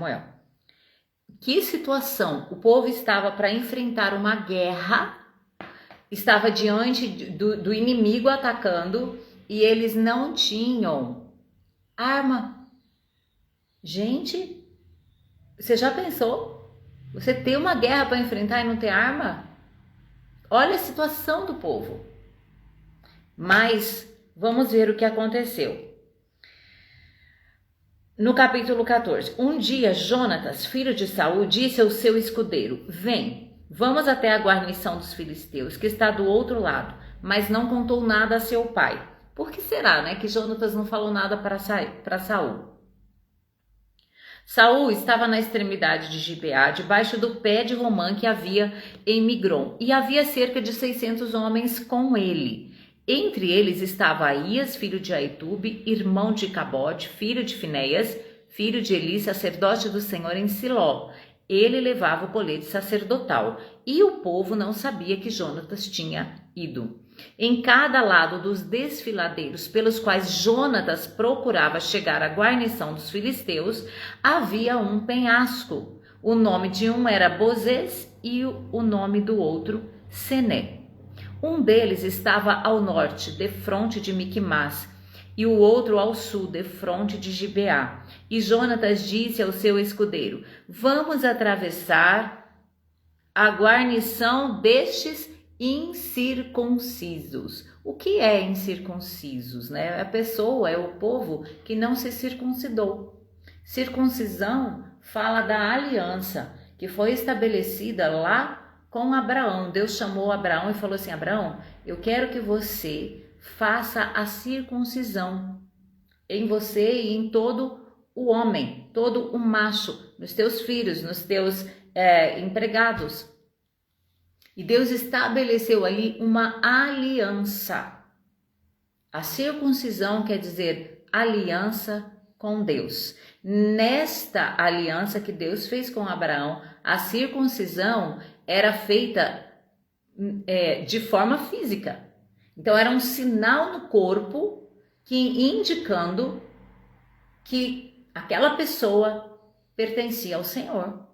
Samuel. Que situação? O povo estava para enfrentar uma guerra, estava diante do inimigo atacando e eles não tinham arma. Gente, você já pensou? Você ter uma guerra para enfrentar e não ter arma? Olha a situação do povo. Mas vamos ver o que aconteceu. No capítulo 14, um dia Jonatas, filho de Saul, disse ao seu escudeiro: Vem, vamos até a guarnição dos filisteus, que está do outro lado. Mas não contou nada a seu pai. Por que será, né, que Jonatas não falou nada para Saul? Saul estava na extremidade de Gibeá, debaixo do pé de romã que havia em Migron, e havia cerca de 600 homens com ele. Entre eles estava Aías, filho de Aitube, irmão de Icabode, filho de Finéias, filho de Eli, sacerdote do Senhor em Siló. Ele levava o colete sacerdotal, e o povo não sabia que Jonatas tinha ido. Em cada lado dos desfiladeiros pelos quais Jonatas procurava chegar à guarnição dos filisteus, havia um penhasco. O nome de um era Bozez e o nome do outro Sené. Um deles estava ao norte, defronte de Miquimás, e o outro ao sul, defronte de Gibeá. E Jonatas disse ao seu escudeiro: Vamos atravessar a guarnição destes incircuncisos. O que é incircuncisos, né? A pessoa, é o povo que não se circuncidou. Circuncisão fala da aliança que foi estabelecida lá com Abraão. Deus chamou Abraão e falou assim: Abraão, eu quero que você faça a circuncisão em você e em todo o homem, todo o macho, nos teus filhos, nos teus empregados. E Deus estabeleceu ali uma aliança. A circuncisão quer dizer aliança com Deus. Nesta aliança que Deus fez com Abraão, a circuncisão era feita de forma física. Então era um sinal no corpo que indicando que aquela pessoa pertencia ao Senhor.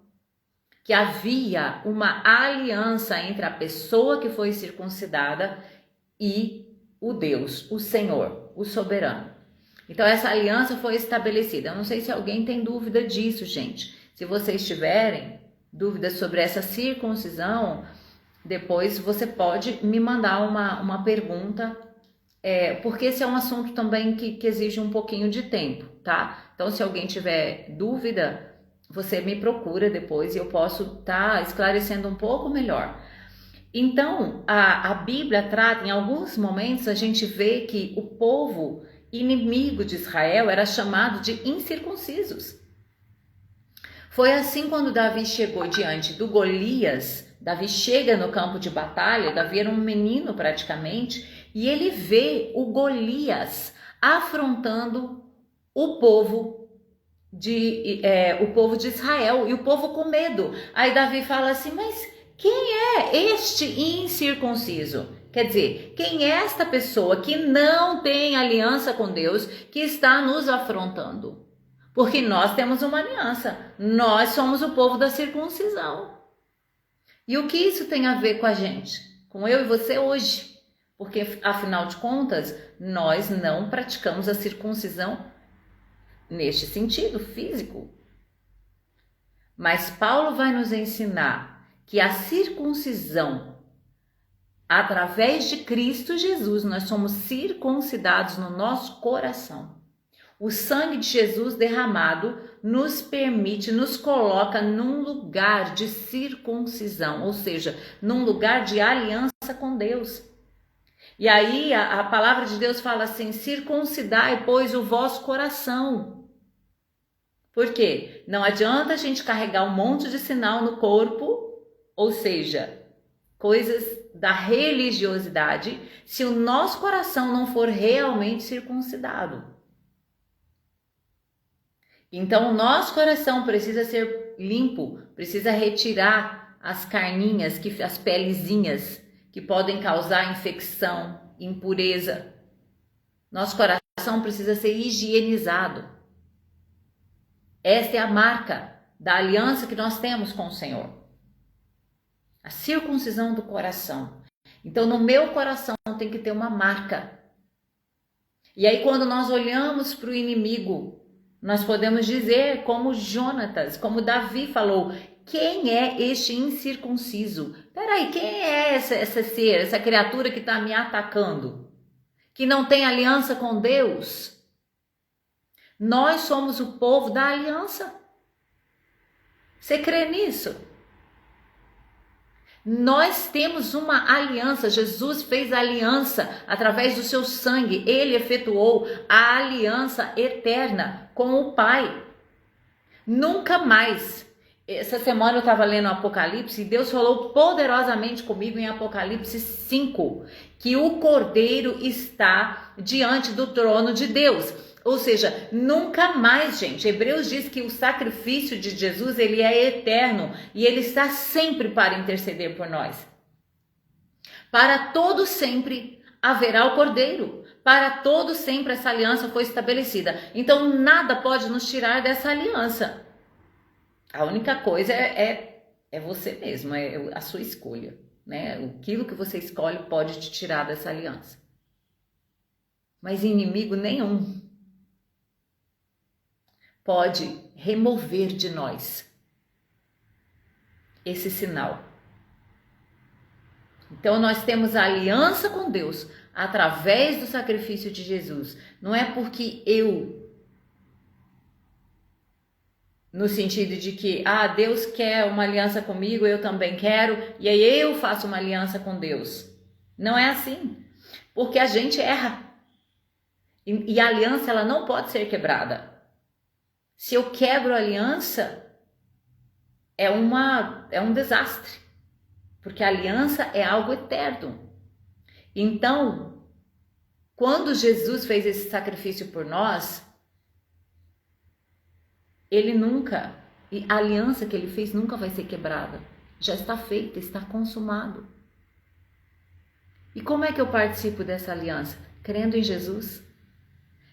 Que havia uma aliança entre a pessoa que foi circuncidada e o Deus, o Senhor, o soberano. Então essa aliança foi estabelecida. Eu não sei se alguém tem dúvida disso, gente. Se vocês tiverem dúvidas sobre essa circuncisão, depois você pode me mandar uma pergunta, porque esse é um assunto também que exige um pouquinho de tempo, tá? Então se alguém tiver dúvida, você me procura depois e eu posso estar esclarecendo um pouco melhor. Então, a Bíblia trata, em alguns momentos, a gente vê que o povo inimigo de Israel era chamado de incircuncisos. Foi assim quando Davi chegou diante do Golias. Davi chega no campo de batalha, Davi era um menino praticamente, e ele vê o Golias afrontando o povo de Israel, e o povo com medo. Aí Davi fala assim: mas quem é este incircunciso? Quer dizer, quem é esta pessoa que não tem aliança com Deus, que está nos afrontando? Porque nós temos uma aliança, nós somos o povo da circuncisão. E o que isso tem a ver com a gente? Com eu e você hoje? Porque afinal de contas, nós não praticamos a circuncisão neste sentido físico. Mas Paulo vai nos ensinar que a circuncisão, através de Cristo Jesus, nós somos circuncidados no nosso coração. O sangue de Jesus derramado nos permite, nos coloca num lugar de circuncisão, ou seja, num lugar de aliança com Deus. E aí a palavra de Deus fala assim: circuncidai, pois, o vosso coração. Por quê? Não adianta a gente carregar um monte de sinal no corpo, ou seja, coisas da religiosidade, se o nosso coração não for realmente circuncidado. Então, o nosso coração precisa ser limpo, precisa retirar as carninhas, as pelezinhas que podem causar infecção, impureza. Nosso coração precisa ser higienizado. Esta é a marca da aliança que nós temos com o Senhor. A circuncisão do coração. Então, no meu coração tem que ter uma marca. E aí, quando nós olhamos para o inimigo, nós podemos dizer, como Jonatas, como Davi falou, quem é este incircunciso? Peraí, quem é essa ser, essa criatura que está me atacando? Que não tem aliança com Deus? Nós somos o povo da aliança. Você crê nisso? Nós temos uma aliança. Jesus fez aliança através do seu sangue. Ele efetuou a aliança eterna com o Pai. Nunca mais. Essa semana eu estava lendo o Apocalipse e Deus falou poderosamente comigo em Apocalipse 5, que o Cordeiro está diante do trono de Deus. Ou seja, nunca mais, gente. Hebreus diz que o sacrifício de Jesus, ele é eterno e ele está sempre para interceder por nós. Para todo sempre haverá o Cordeiro. Para todo sempre essa aliança foi estabelecida. Então nada pode nos tirar dessa aliança. A única coisa é você mesmo, é a sua escolha, né? Aquilo que você escolhe pode te tirar dessa aliança. Mas inimigo nenhum pode remover de nós esse sinal. Então nós temos a aliança com Deus através do sacrifício de Jesus. Não é porque no sentido de que, Deus quer uma aliança comigo, eu também quero, e aí eu faço uma aliança com Deus. Não é assim, porque a gente erra. E a aliança, ela não pode ser quebrada. Se eu quebro a aliança, é um desastre, porque a aliança é algo eterno. Então, quando Jesus fez esse sacrifício por nós, a aliança que ele fez nunca vai ser quebrada. Já está feita, está consumado. E como é que eu participo dessa aliança? Crendo em Jesus,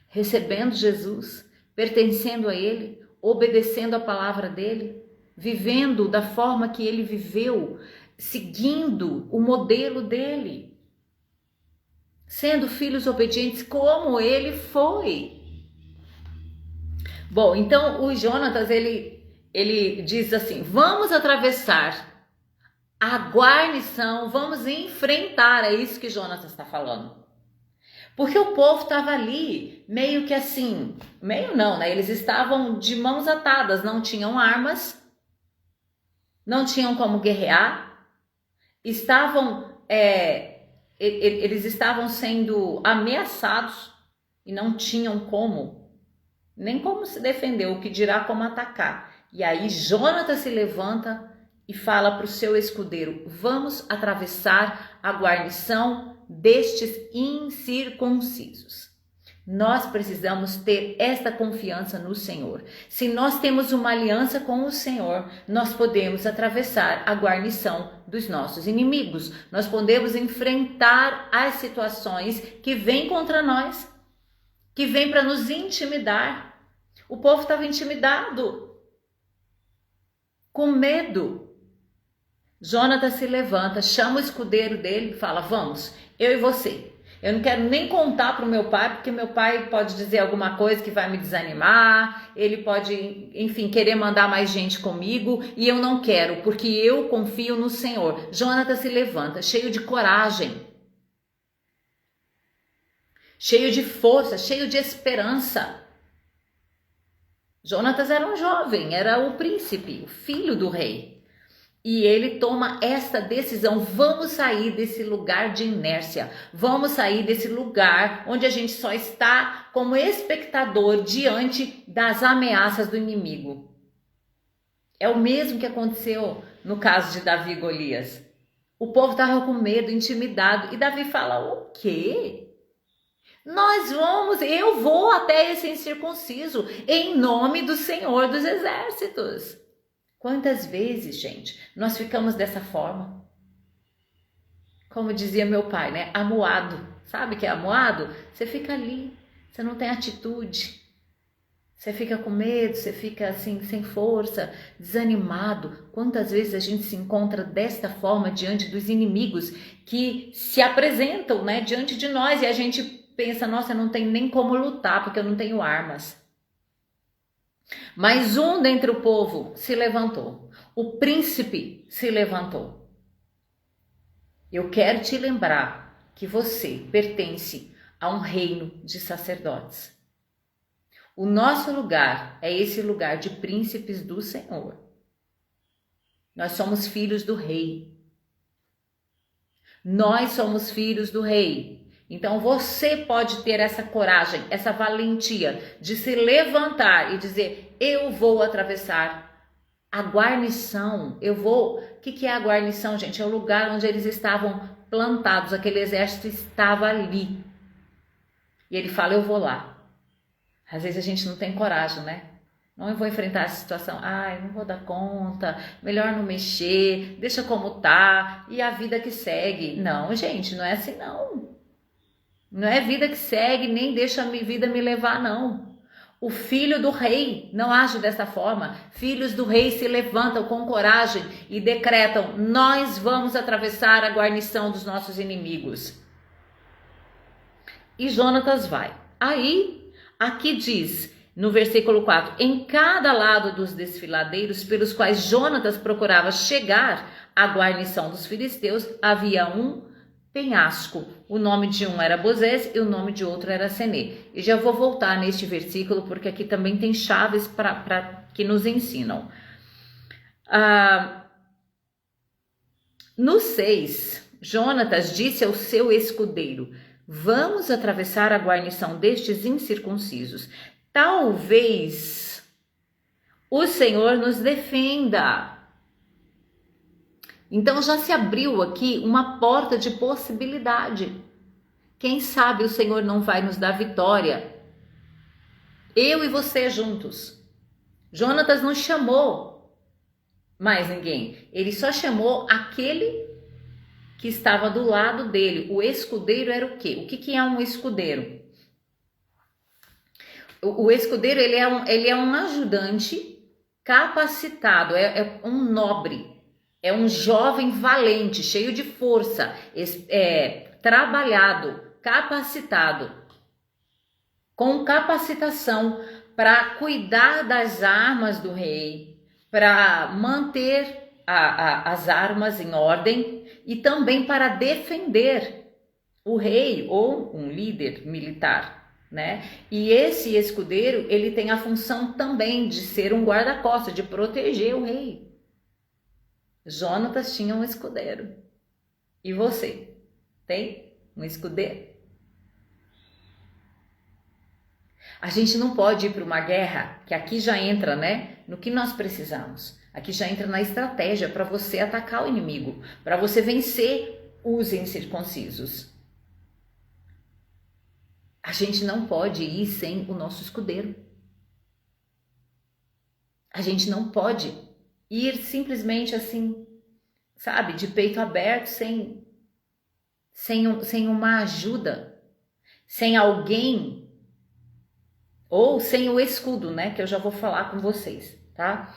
recebendo Jesus, pertencendo a Ele, obedecendo a palavra dEle, vivendo da forma que Ele viveu, seguindo o modelo dEle, sendo filhos obedientes como Ele foi. Bom, então o Jonatas, ele diz assim, vamos atravessar a guarnição, vamos enfrentar, é isso que Jonatas está falando. Porque o povo estava ali, meio que assim, meio não, né? Eles estavam de mãos atadas, não tinham armas, não tinham como guerrear, eles estavam sendo ameaçados e não tinham nem como se defender, o que dirá como atacar. E aí Jonatas se levanta e fala para o seu escudeiro, vamos atravessar a guarnição destes incircuncisos. Nós precisamos ter esta confiança no Senhor. Se nós temos uma aliança com o Senhor, nós podemos atravessar a guarnição dos nossos inimigos. Nós podemos enfrentar as situações que vêm contra nós, que vêm para nos intimidar. O povo estava intimidado, com medo. Jonatas se levanta, chama o escudeiro dele e fala, vamos, eu e você. Eu não quero nem contar para o meu pai, porque meu pai pode dizer alguma coisa que vai me desanimar, ele pode, enfim, querer mandar mais gente comigo, e eu não quero, porque eu confio no Senhor. Jonatas se levanta, cheio de coragem, cheio de força, cheio de esperança. Jonatas era um jovem, era o príncipe, o filho do rei. E ele toma esta decisão, vamos sair desse lugar de inércia, vamos sair desse lugar onde a gente só está como espectador diante das ameaças do inimigo. É o mesmo que aconteceu no caso de Davi e Golias. O povo estava com medo, intimidado, e Davi fala, o quê? Eu vou até esse incircunciso, em nome do Senhor dos Exércitos. Quantas vezes, gente, nós ficamos dessa forma? Como dizia meu pai, né? Amuado. Sabe o que é amuado? Você fica ali, você não tem atitude. Você fica com medo, você fica assim, sem força, desanimado. Quantas vezes a gente se encontra desta forma diante dos inimigos que se apresentam, né, diante de nós e a gente pensa, nossa, eu não tenho nem como lutar porque eu não tenho armas. Mas um dentre o povo se levantou, o príncipe se levantou. Eu quero te lembrar que você pertence a um reino de sacerdotes. O nosso lugar é esse lugar de príncipes do Senhor. Nós somos filhos do rei. Nós somos filhos do rei. Então você pode ter essa coragem, essa valentia de se levantar e dizer, eu vou atravessar a guarnição. O que é a guarnição, gente? É o lugar onde eles estavam plantados, aquele exército estava ali. E ele fala, eu vou lá. Às vezes a gente não tem coragem, né? Não, eu vou enfrentar essa situação. Ai, não vou dar conta. Melhor não mexer. Deixa como tá. E a vida que segue. Não, gente, não é assim não. Não é vida que segue, nem deixa a vida me levar, não. O filho do rei não age dessa forma. Filhos do rei se levantam com coragem e decretam, nós vamos atravessar a guarnição dos nossos inimigos. E Jonatas vai. Aí, aqui diz, no versículo 4, em cada lado dos desfiladeiros pelos quais Jonatas procurava chegar à guarnição dos filisteus, havia um penhasco. O nome de um era Bozés e o nome de outro era Senê. E já vou voltar neste versículo, porque aqui também tem chaves que nos ensinam. No 6, Jonatas disse ao seu escudeiro, vamos atravessar a guarnição destes incircuncisos. Talvez o Senhor nos defenda. Então já se abriu aqui uma porta de possibilidade. Quem sabe o Senhor não vai nos dar vitória. Eu e você juntos. Jonatas não chamou mais ninguém. Ele só chamou aquele que estava do lado dele. O escudeiro era o quê? O que é um escudeiro? O escudeiro ele é um ajudante capacitado, é um nobre. É um jovem valente, cheio de força, trabalhado, capacitado, com capacitação para cuidar das armas do rei, para manter as armas em ordem e também para defender o rei ou um líder militar, né? E esse escudeiro, ele tem a função também de ser um guarda-costas, de proteger o rei. Jonatas tinha um escudeiro. E você? Tem um escudeiro? A gente não pode ir para uma guerra, que aqui já entra, né, no que nós precisamos. Aqui já entra na estratégia para você atacar o inimigo, para você vencer os incircuncisos. A gente não pode ir sem o nosso escudeiro. A gente não pode ir simplesmente assim, sabe, de peito aberto, sem uma ajuda, sem alguém, ou sem o escudo, né, que eu já vou falar com vocês, tá?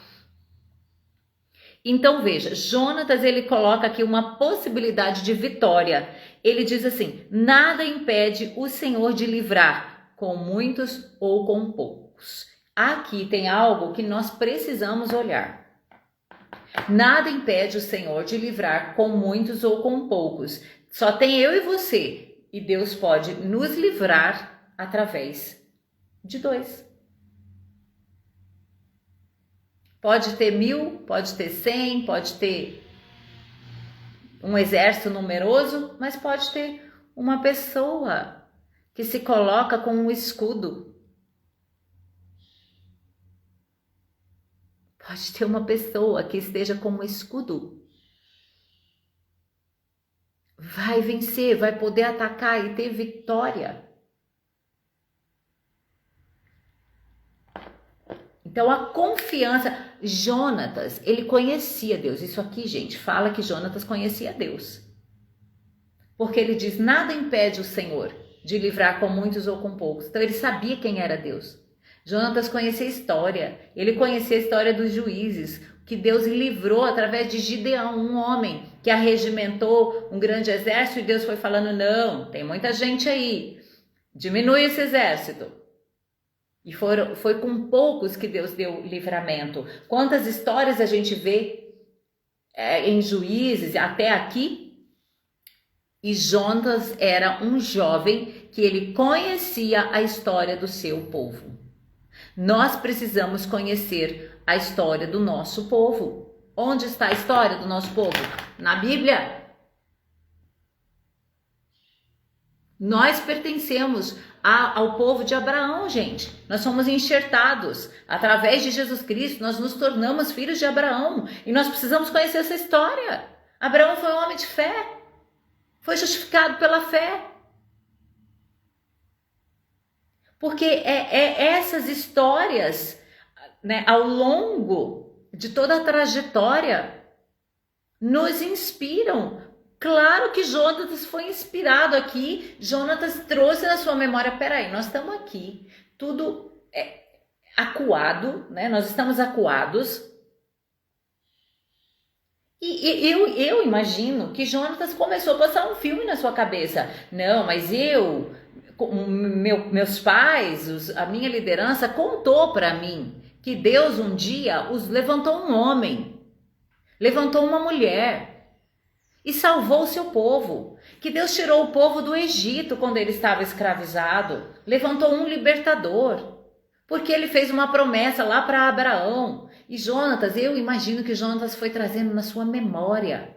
Então veja, Jonatas ele coloca aqui uma possibilidade de vitória. Ele diz assim, nada impede o Senhor de livrar com muitos ou com poucos. Aqui tem algo que nós precisamos olhar. Nada impede o Senhor de livrar com muitos ou com poucos. Só tem eu e você. E Deus pode nos livrar através de 2. Pode ter 1000, pode ter 100, pode ter um exército numeroso, mas pode ter uma pessoa que se coloca com um escudo. Pode ter uma pessoa que esteja com um escudo. Vai vencer, vai poder atacar e ter vitória. Então a confiança, Jonatas, ele conhecia Deus. Isso aqui, gente, fala que Jonatas conhecia Deus. Porque ele diz, nada impede o Senhor de livrar com muitos ou com poucos. Então ele sabia quem era Deus. Jonatas conhecia a história, ele conhecia a história dos juízes, que Deus livrou através de Gideão, um homem que arregimentou um grande exército, e Deus foi falando, não, tem muita gente aí, diminui esse exército. E foi com poucos que Deus deu livramento. Quantas histórias a gente vê em Juízes até aqui? E Jonatas era um jovem que ele conhecia a história do seu povo. Nós precisamos conhecer a história do nosso povo. Onde está a história do nosso povo? Na Bíblia. Nós pertencemos ao povo de Abraão, gente. Nós somos enxertados. Através de Jesus Cristo, nós nos tornamos filhos de Abraão. E nós precisamos conhecer essa história. Abraão foi um homem de fé. Foi justificado pela fé. Porque essas histórias, né, ao longo de toda a trajetória, nos inspiram. Claro que Jonatas foi inspirado aqui. Jonatas trouxe na sua memória, peraí, nós estamos aqui, tudo acuado, né? Nós estamos acuados. E eu imagino que Jonatas começou a passar um filme na sua cabeça. Não, mas meus pais, a minha liderança contou para mim que Deus um dia os levantou um homem, levantou uma mulher e salvou o seu povo. Que Deus tirou o povo do Egito quando ele estava escravizado, levantou um libertador, porque ele fez uma promessa lá para Abraão. E Jonatas, eu imagino que Jonatas foi trazendo na sua memória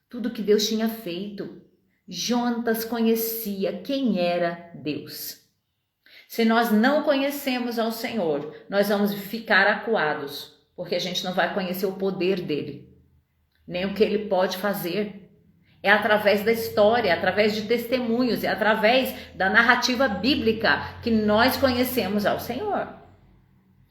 tudo que Deus tinha feito. Jonatas conhecia quem era Deus. Se nós não conhecemos ao Senhor, nós vamos ficar acuados, porque a gente não vai conhecer o poder dele, nem o que ele pode fazer. É através da história, é através de testemunhos, é através da narrativa bíblica que nós conhecemos ao Senhor.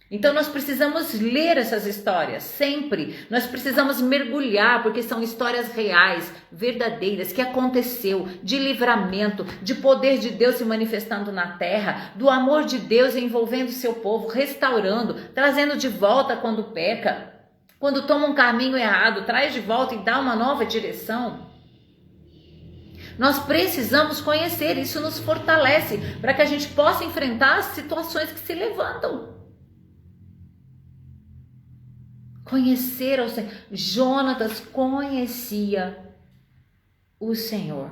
Então nós precisamos ler essas histórias sempre, nós precisamos mergulhar, porque são histórias reais, verdadeiras, que aconteceu, de livramento, de poder de Deus se manifestando na terra, do amor de Deus envolvendo o seu povo, restaurando, trazendo de volta quando peca, quando toma um caminho errado, traz de volta e dá uma nova direção. Nós precisamos conhecer, isso nos fortalece para que a gente possa enfrentar as situações que se levantam. Conhecer o Senhor. Jonatas conhecia o Senhor.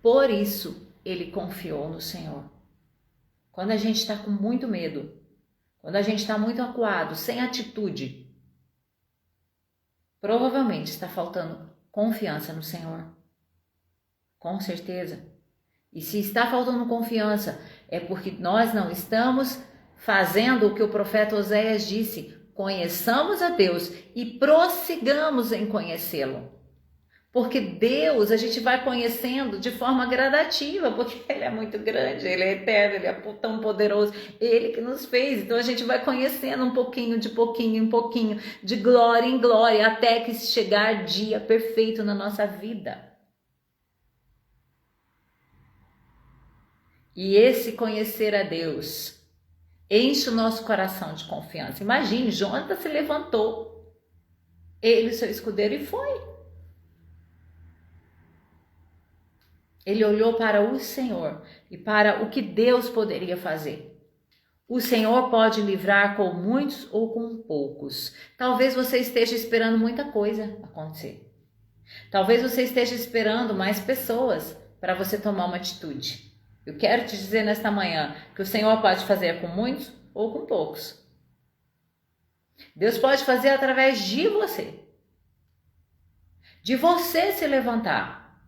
Por isso, ele confiou no Senhor. Quando a gente está com muito medo, quando a gente está muito acuado, sem atitude, provavelmente está faltando confiança no Senhor. Com certeza. E se está faltando confiança, é porque nós não estamos fazendo o que o profeta Oséias disse: conheçamos a Deus e prossigamos em conhecê-lo. Porque Deus a gente vai conhecendo de forma gradativa, porque Ele é muito grande, Ele é eterno, Ele é tão poderoso, Ele que nos fez. Então a gente vai conhecendo um pouquinho, de pouquinho em pouquinho, de glória em glória, até que chegar dia perfeito na nossa vida. E esse conhecer a Deus enche o nosso coração de confiança. Imagine, Jonatas se levantou, ele, seu escudeiro, e foi. Ele olhou para o Senhor e para o que Deus poderia fazer. O Senhor pode livrar com muitos ou com poucos. Talvez você esteja esperando muita coisa acontecer. Talvez você esteja esperando mais pessoas para você tomar uma atitude. Eu quero te dizer nesta manhã que o Senhor pode fazer com muitos ou com poucos. Deus pode fazer através de você. De você se levantar.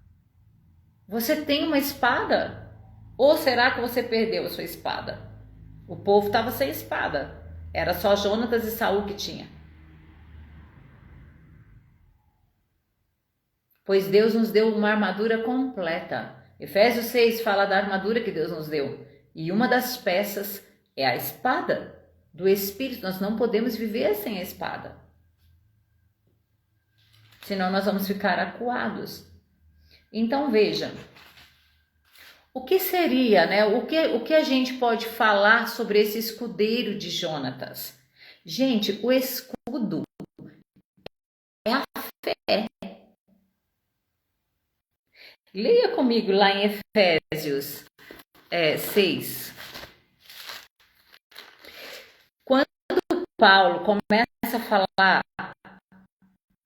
Você tem uma espada? Ou será que você perdeu a sua espada? O povo estava sem espada. Era só Jonatas e Saul que tinha. Pois Deus nos deu uma armadura completa. Efésios 6 fala da armadura que Deus nos deu. E uma das peças é a espada do Espírito. Nós não podemos viver sem a espada. Senão nós vamos ficar acuados. Então veja. O que seria, né? O que a gente pode falar sobre esse escudeiro de Jonatas? Gente, o escudo é a fé. Leia comigo lá em Efésios 6. Quando Paulo começa a falar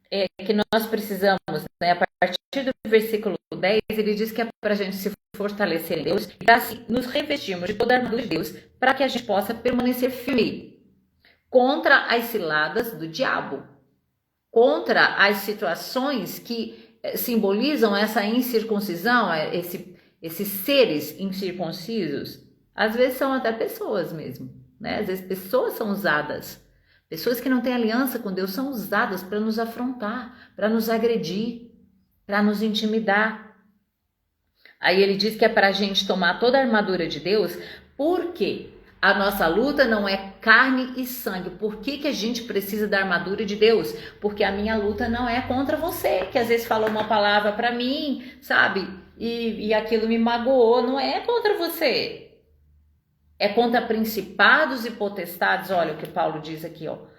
que nós precisamos, né, a partir do versículo 10, ele diz que é para a gente se fortalecer em Deus e assim nos revestirmos de toda a armadura de Deus para que a gente possa permanecer firme contra as ciladas do diabo, contra as situações que simbolizam essa incircuncisão, esses seres incircuncisos. Às vezes são até pessoas mesmo, né? Às vezes pessoas são usadas. Pessoas que não têm aliança com Deus são usadas para nos afrontar, para nos agredir, para nos intimidar. Aí ele diz que é para a gente tomar toda a armadura de Deus, porque a nossa luta não é carne e sangue. Por que a gente precisa da armadura de Deus? Porque a minha luta não é contra você, que às vezes falou uma palavra para mim, sabe? E aquilo me magoou. Não é contra você. É contra principados e potestades. Olha o que Paulo diz aqui, ó.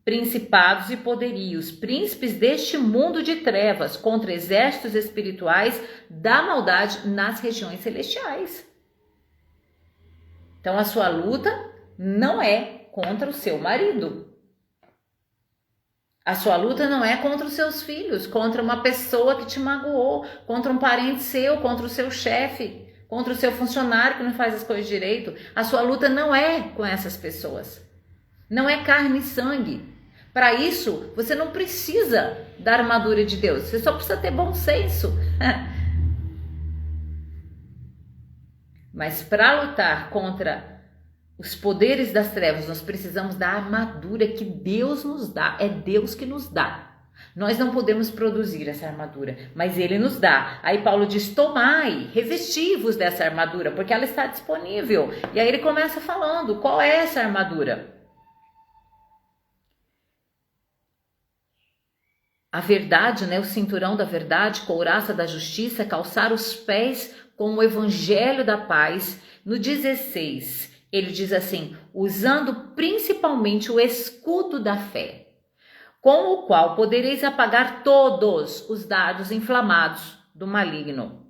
Principados e poderios, príncipes deste mundo de trevas, contra exércitos espirituais da maldade nas regiões celestiais. Então a sua luta não é contra o seu marido. A sua luta não é contra os seus filhos, contra uma pessoa que te magoou, contra um parente seu, contra o seu chefe, contra o seu funcionário que não faz as coisas direito. A sua luta não é com essas pessoas. Não é carne e sangue. Para isso, você não precisa da armadura de Deus. Você só precisa ter bom senso. Mas para lutar contra os poderes das trevas, nós precisamos da armadura que Deus nos dá. É Deus que nos dá. Nós não podemos produzir essa armadura, mas Ele nos dá. Aí Paulo diz, tomai, revesti-vos dessa armadura, porque ela está disponível. E aí ele começa falando, qual é essa armadura? A verdade, né? O cinturão da verdade, couraça da justiça, calçar os pés com o evangelho da paz. No 16, ele diz assim, usando principalmente o escudo da fé, com o qual podereis apagar todos os dardos inflamados do maligno.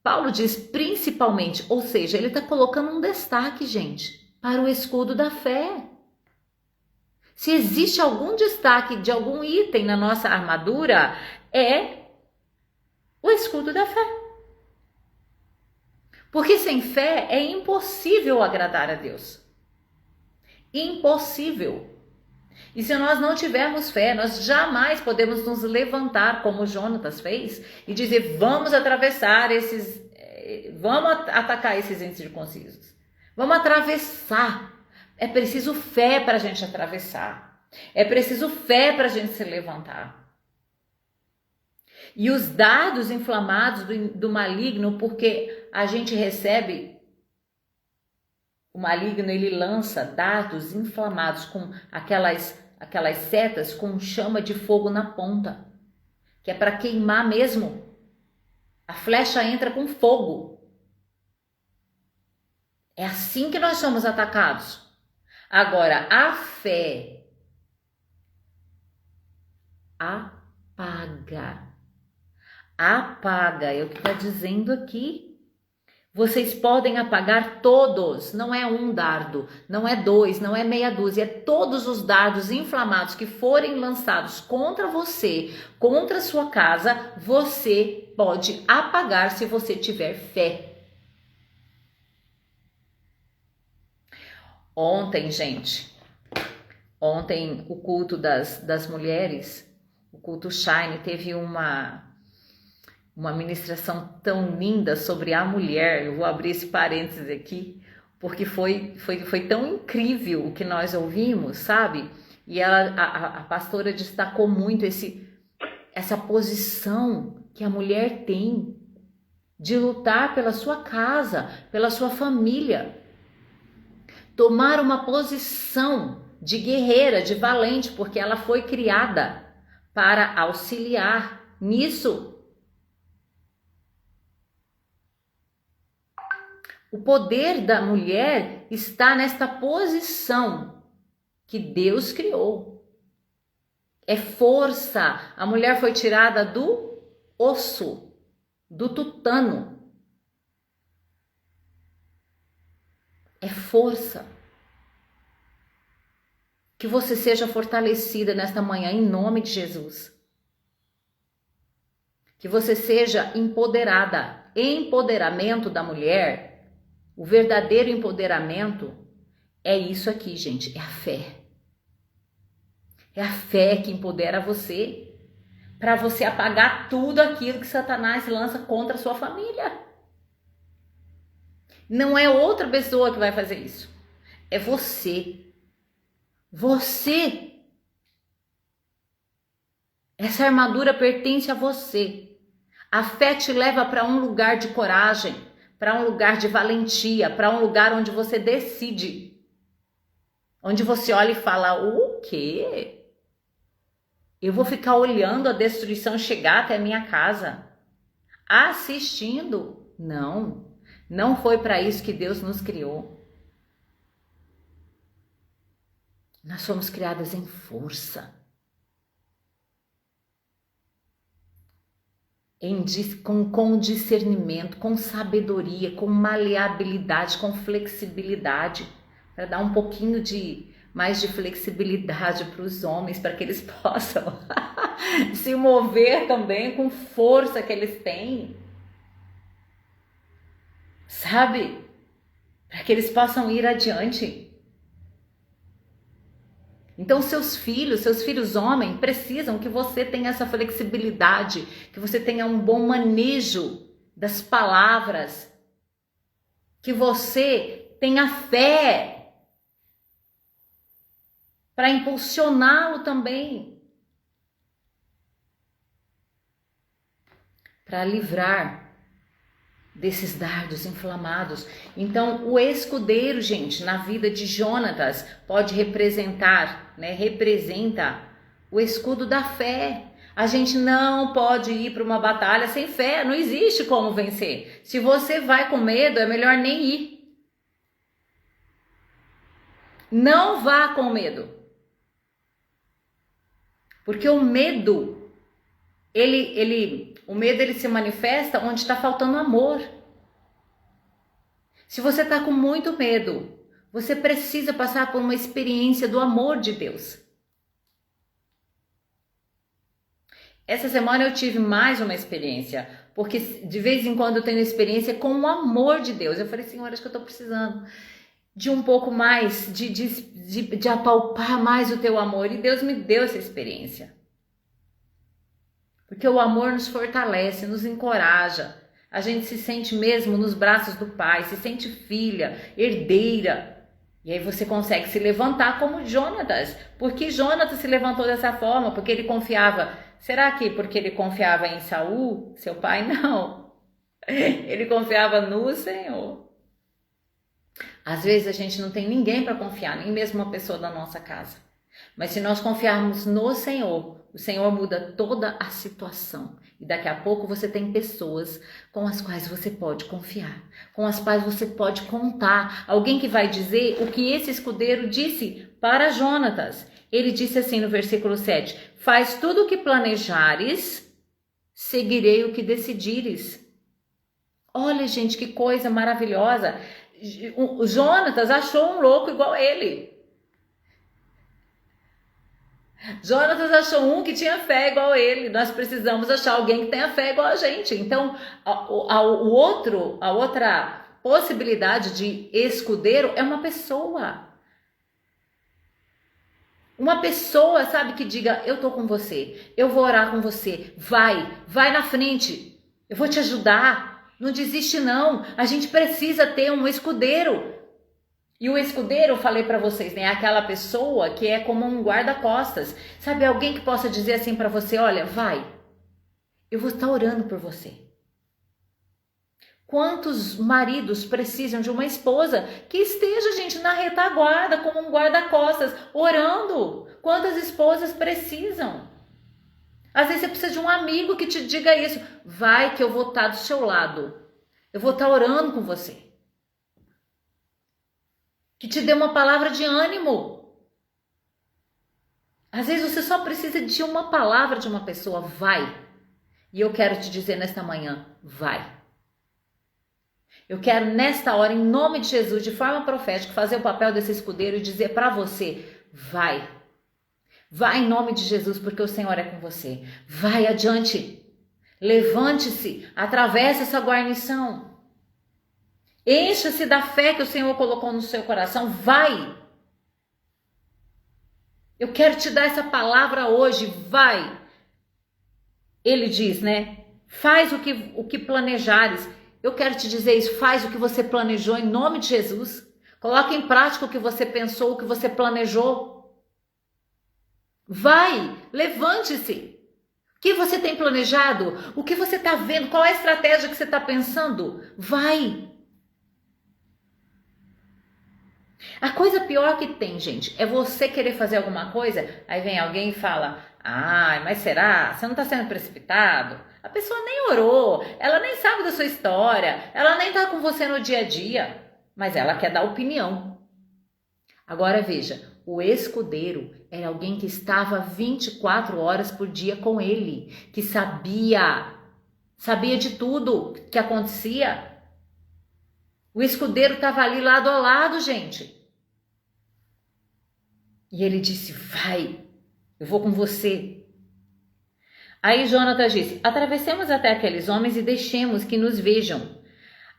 Paulo diz principalmente, ou seja, ele está colocando um destaque, gente, para o escudo da fé. Se existe algum destaque de algum item na nossa armadura, é o escudo da fé. Porque sem fé é impossível agradar a Deus. Impossível. E se nós não tivermos fé, nós jamais podemos nos levantar como Jonatas fez e dizer, vamos atravessar vamos atacar esses incircuncisos. Vamos atravessar. É preciso fé para a gente atravessar. É preciso fé para a gente se levantar. E os dardos inflamados do maligno, porque a gente recebe, o maligno ele lança dardos inflamados com aquelas setas com chama de fogo na ponta, que é para queimar mesmo. A flecha entra com fogo. É assim que nós somos atacados. Agora, a fé apaga, é o que está dizendo aqui. Vocês podem apagar todos, não é um dardo, não é dois, não é meia dúzia, é todos os dardos inflamados que forem lançados contra você, contra a sua casa, você pode apagar se você tiver fé. Ontem, gente, o culto das mulheres, o culto Shine, teve uma ministração tão linda sobre a mulher. Eu vou abrir esse parênteses aqui, porque foi tão incrível o que nós ouvimos, sabe? E a pastora destacou muito essa posição que a mulher tem de lutar pela sua casa, pela sua família. Tomar uma posição de guerreira, de valente, porque ela foi criada para auxiliar nisso. O poder da mulher está nesta posição que Deus criou. É força. A mulher foi tirada do osso, do tutano. É força. Que você seja fortalecida nesta manhã, em nome de Jesus. Que você seja empoderada. Empoderamento da mulher, o verdadeiro empoderamento é isso aqui, gente, é a fé. É a fé que empodera você para você apagar tudo aquilo que Satanás lança contra a sua família. Não é outra pessoa que vai fazer isso. É você. Você. Essa armadura pertence a você. A fé te leva para um lugar de coragem, para um lugar de valentia, para um lugar onde você decide. Onde você olha e fala, o quê? Eu vou ficar olhando a destruição chegar até a minha casa? Assistindo? Não. Não foi para isso que Deus nos criou. Nós somos criadas em força. Com discernimento, com sabedoria, com maleabilidade, com flexibilidade, para dar um pouquinho mais de flexibilidade para os homens, para que eles possam se mover também com força que eles têm, sabe? Para que eles possam ir adiante. Então seus filhos homens, precisam que você tenha essa flexibilidade, que você tenha um bom manejo das palavras, que você tenha fé para impulsioná-lo também, para livrar desses dardos inflamados. Então, o escudeiro, gente, na vida de Jonatas, pode representar, representa o escudo da fé. A gente não pode ir para uma batalha sem fé, não existe como vencer. Se você vai com medo, é melhor nem ir. Não vá com medo. Porque o medo, o medo se manifesta onde está faltando amor. Se você está com muito medo, você precisa passar por uma experiência do amor de Deus. Essa semana eu tive mais uma experiência, porque de vez em quando eu tenho experiência com o amor de Deus. Eu falei, Senhor, acho que eu estou precisando de um pouco mais, de apalpar mais o teu amor. E Deus me deu essa experiência. Porque o amor nos fortalece, nos encoraja. A gente se sente mesmo nos braços do Pai, se sente filha, herdeira. E aí você consegue se levantar como Jonatas. Por que Jonatas se levantou dessa forma? Porque ele confiava. Será que porque ele confiava em Saul, seu pai? Não. Ele confiava no Senhor. Às vezes a gente não tem ninguém para confiar, nem mesmo uma pessoa da nossa casa. Mas se nós confiarmos no Senhor, o Senhor muda toda a situação. E daqui a pouco você tem pessoas com as quais você pode confiar, com as quais você pode contar. Alguém que vai dizer o que esse escudeiro disse para Jonatas. Ele disse assim no versículo 7, faz tudo o que planejares, seguirei o que decidires. Olha, gente, que coisa maravilhosa. O Jonatas achou um louco igual ele. Jonatas achou um que tinha fé igual ele. Nós precisamos achar alguém que tenha fé igual a gente. Então, a outra possibilidade de escudeiro é uma pessoa. Uma pessoa, sabe, que diga, eu tô com você, eu vou orar com você, vai na frente, eu vou te ajudar, não desiste não. A gente precisa ter um escudeiro. E o escudeiro, eu falei para vocês, é aquela pessoa que é como um guarda-costas. Sabe, alguém que possa dizer assim para você, olha, vai, eu vou estar orando por você. Quantos maridos precisam de uma esposa que esteja, gente, na retaguarda, como um guarda-costas, orando? Quantas esposas precisam? Às vezes você precisa de um amigo que te diga isso. Vai que eu vou estar do seu lado. Eu vou estar orando com você. que te dê uma palavra de ânimo. Às vezes você só precisa de uma palavra de uma pessoa, vai. E eu quero te dizer nesta manhã, vai. Eu quero nesta hora, em nome de Jesus, de forma profética, fazer o papel desse escudeiro e dizer para você, vai. Vai em nome de Jesus, porque o Senhor é com você. Vai adiante. Levante-se, atravesse essa guarnição. Encha-se da fé que o Senhor colocou no seu coração. Vai. Eu quero te dar essa palavra hoje. Vai. Ele diz, né? Faz o que planejares. Eu quero te dizer isso. Faz o que você planejou em nome de Jesus. Coloque em prática o que você pensou, o que você planejou. Vai. Levante-se. O que você tem planejado? O que você está vendo? Qual é a estratégia que você está pensando? Vai. A coisa pior que tem, gente, é você querer fazer alguma coisa, aí vem alguém e fala, mas será? Você não está sendo precipitado? A pessoa nem orou, ela nem sabe da sua história, ela nem está com você no dia a dia, mas ela quer dar opinião. Agora veja, o escudeiro era alguém que estava 24 horas por dia com ele, que sabia de tudo que acontecia. O escudeiro estava ali lado a lado, gente. E ele disse, vai, eu vou com você. Aí Jonatas disse, atravessemos até aqueles homens e deixemos que nos vejam.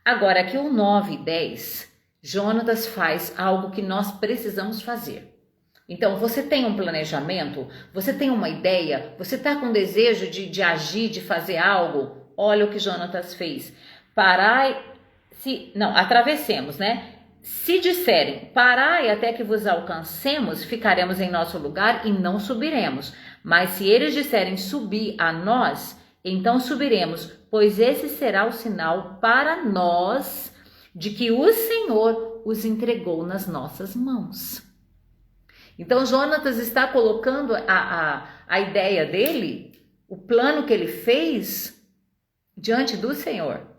Agora aqui o 9 e 10, Jonatas faz algo que nós precisamos fazer. Então você tem um planejamento, você tem uma ideia, você está com desejo de agir, de fazer algo. Olha o que Jonatas fez. Atravessemos, né? Se disserem, parai até que vos alcancemos, ficaremos em nosso lugar e não subiremos. Mas se eles disserem subir a nós, então subiremos, pois esse será o sinal para nós de que o Senhor os entregou nas nossas mãos. Então Jonatas está colocando a ideia dele, o plano que ele fez diante do Senhor.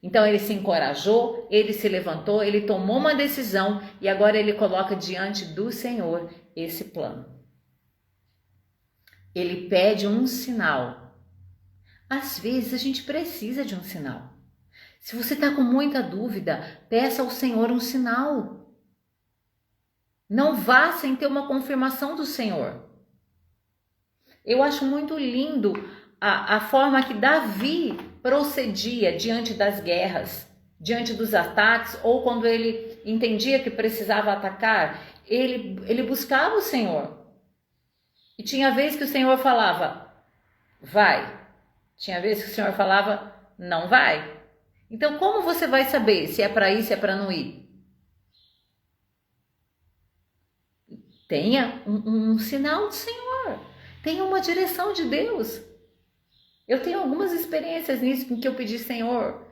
Então ele se encorajou, ele se levantou, ele tomou uma decisão e agora ele coloca diante do Senhor esse plano. Ele pede um sinal. Às vezes a gente precisa de um sinal. Se você está com muita dúvida, peça ao Senhor um sinal. Não vá sem ter uma confirmação do Senhor. Eu acho muito lindo a forma que Davi procedia diante das guerras, diante dos ataques, ou quando ele entendia que precisava atacar, ele buscava o Senhor. E tinha vezes que o Senhor falava, vai. Tinha vezes que o Senhor falava, não vai. Então como você vai saber se é para ir, se é para não ir? Tenha um sinal do Senhor. Tenha uma direção de Deus. Eu tenho algumas experiências nisso em que eu pedi, Senhor,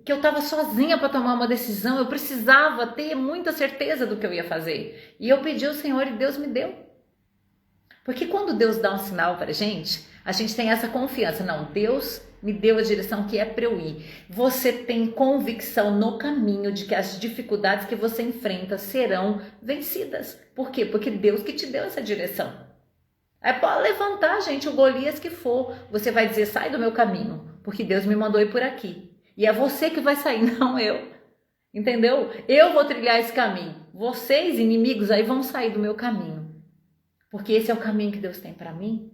que eu estava sozinha para tomar uma decisão, eu precisava ter muita certeza do que eu ia fazer. E eu pedi ao Senhor e Deus me deu. Porque quando Deus dá um sinal para a gente tem essa confiança. Não, Deus me deu a direção que é para eu ir. Você tem convicção no caminho de que as dificuldades que você enfrenta serão vencidas. Por quê? Porque Deus que te deu essa direção. Aí pode levantar, gente, o Golias que for. Você vai dizer, sai do meu caminho, porque Deus me mandou ir por aqui. E é você que vai sair, não eu. Entendeu? Eu vou trilhar esse caminho. Vocês, inimigos, aí vão sair do meu caminho. Porque esse é o caminho que Deus tem para mim.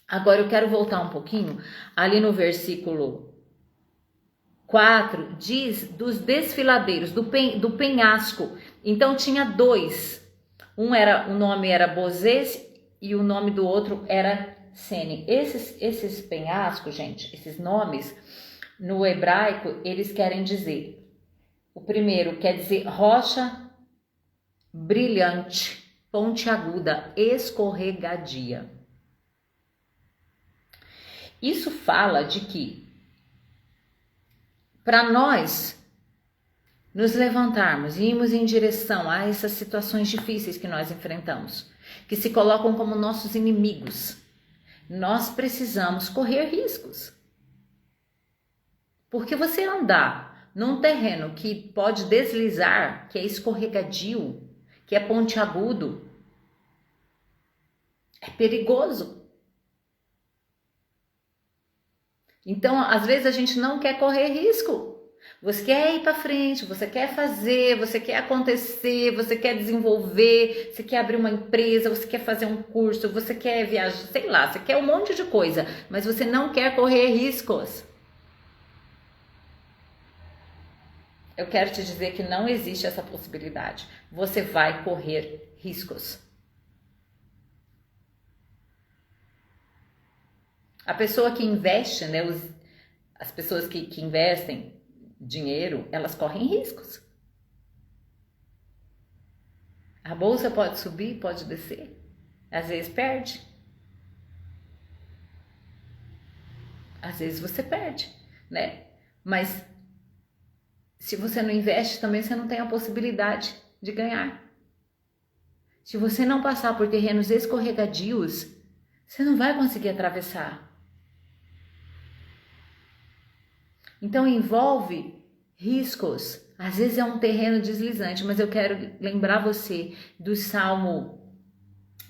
Agora eu quero voltar um pouquinho. Ali no versículo 4, diz dos desfiladeiros, do penhasco. Então tinha dois. O nome era Bozês e o nome do outro era Sene. Esses penhascos, gente, esses nomes, no hebraico, eles querem dizer, o primeiro quer dizer rocha brilhante, pontiaguda, escorregadia. Isso fala de que, para nós nos levantarmos e irmos em direção a essas situações difíceis que nós enfrentamos, que se colocam como nossos inimigos, nós precisamos correr riscos. Porque você andar num terreno que pode deslizar, que é escorregadio, que é pontiagudo, é perigoso. Então, às vezes a gente não quer correr risco. Você quer ir para frente, você quer fazer, você quer acontecer, você quer desenvolver, você quer abrir uma empresa, você quer fazer um curso, você quer viajar, sei lá, você quer um monte de coisa, mas você não quer correr riscos. Eu quero te dizer que não existe essa possibilidade. Você vai correr riscos. A pessoa que investe, né, as pessoas que investem dinheiro, elas correm riscos. A bolsa pode subir, pode descer. Às vezes perde. Às vezes você perde, né? Mas se você não investe, também você não tem a possibilidade de ganhar. Se você não passar por terrenos escorregadios, você não vai conseguir atravessar. Então envolve riscos. Às vezes é um terreno deslizante, mas eu quero lembrar você do Salmo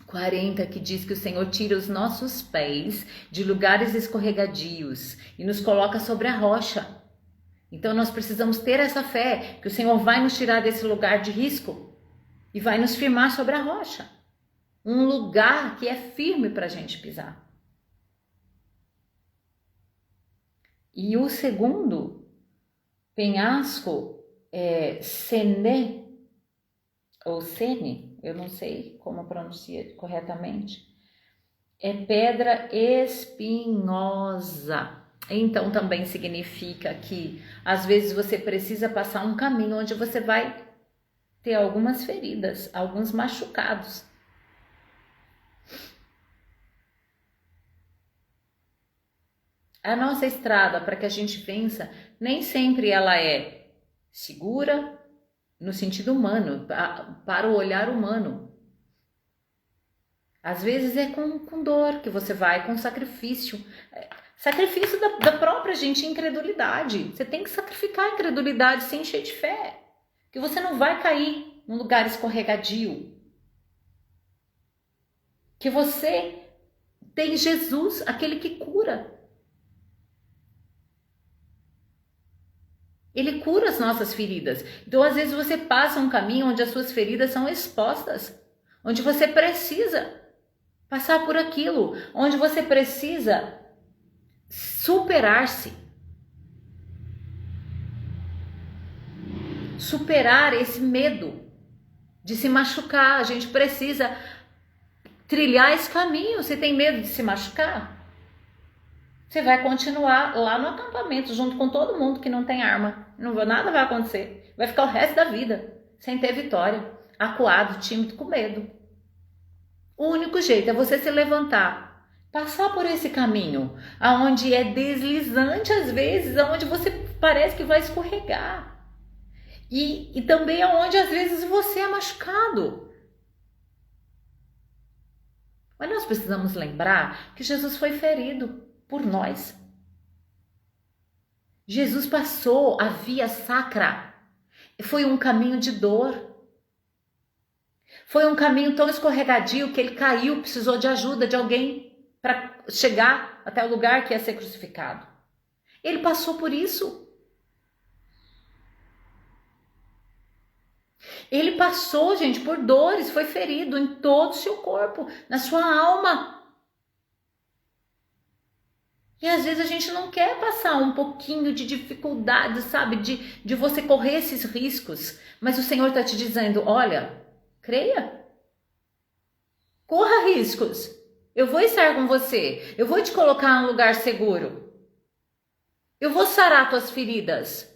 40, que diz que o Senhor tira os nossos pés de lugares escorregadios e nos coloca sobre a rocha. Então nós precisamos ter essa fé, que o Senhor vai nos tirar desse lugar de risco e vai nos firmar sobre a rocha. Um lugar que é firme para a gente pisar. E o segundo penhasco é Sene, ou Sene, eu não sei como pronuncia corretamente, é pedra espinhosa. Então também significa que às vezes você precisa passar um caminho onde você vai ter algumas feridas, alguns machucados. A nossa estrada, para que a gente vença, nem sempre ela é segura no sentido humano, para o olhar humano. Às vezes é com dor que você vai, com sacrifício. Sacrifício da própria gente, incredulidade. Você tem que sacrificar a incredulidade, se encher de fé. Que você não vai cair num lugar escorregadio. Que você tem Jesus, aquele que cura. Ele cura as nossas feridas. Então, às vezes, você passa um caminho onde as suas feridas são expostas. Onde você precisa passar por aquilo. Onde você precisa superar-se. Superar esse medo de se machucar. A gente precisa trilhar esse caminho. Você tem medo de se machucar? Você vai continuar lá no acampamento, junto com todo mundo que não tem arma. Nada vai acontecer. Vai ficar o resto da vida sem ter vitória. Acuado, tímido, com medo. O único jeito é você se levantar. Passar por esse caminho, aonde é deslizante às vezes, aonde você parece que vai escorregar. E também aonde às vezes você é machucado. Mas nós precisamos lembrar que Jesus foi ferido por nós. Jesus passou a via sacra. Foi um caminho de dor. Foi um caminho tão escorregadio que ele caiu, precisou de ajuda de alguém para chegar até o lugar que ia ser crucificado. Ele passou por isso. Ele passou, gente, por dores, foi ferido em todo o seu corpo, na sua alma. E às vezes a gente não quer passar um pouquinho de dificuldade, sabe? De você correr esses riscos. Mas o Senhor está te dizendo, olha, creia. Corra riscos. Eu vou estar com você. Eu vou te colocar num lugar seguro. Eu vou sarar tuas feridas.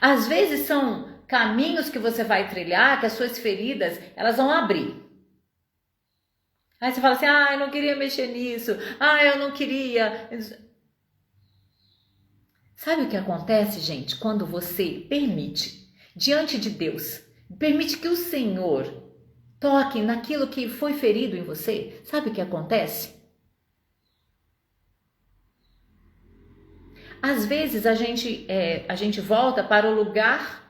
Às vezes são caminhos que você vai trilhar, que as suas feridas, elas vão abrir. Aí você fala assim, eu não queria mexer nisso, eu não queria. Sabe o que acontece, gente, quando você permite, diante de Deus, permite que o Senhor toque naquilo que foi ferido em você? Sabe o que acontece? às vezes a gente volta para o lugar